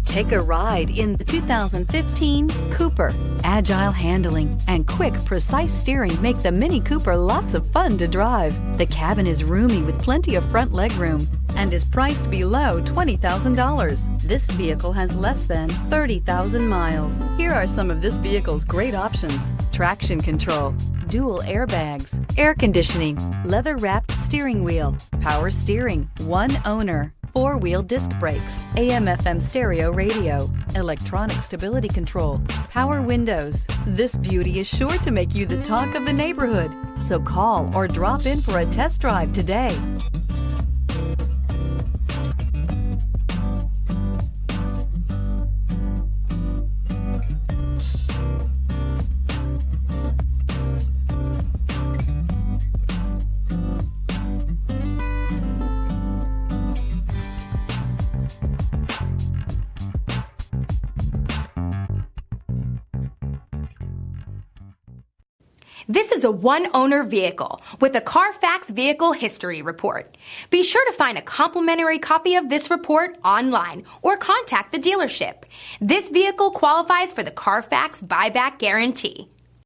Take a ride in the 2015 Cooper. Agile handling and quick, precise steering make the MINI Cooper lots of fun to drive. The cabin is roomy with plenty of front legroom and is priced below $20,000. This vehicle has less than 30,000 miles. Here are some of this vehicle's great options: traction control, dual airbags, air conditioning, leather-wrapped steering wheel, power steering, one owner, four-wheel disc brakes, AM/FM stereo radio, electronic stability control, power windows. This beauty is sure to make you the talk of the neighborhood. So call or drop in for a test drive today. This is a one-owner vehicle with a CARFAX Vehicle History Report. Be sure to find a complimentary copy of this report online or contact the dealership. This vehicle qualifies for the CARFAX Buyback Guarantee.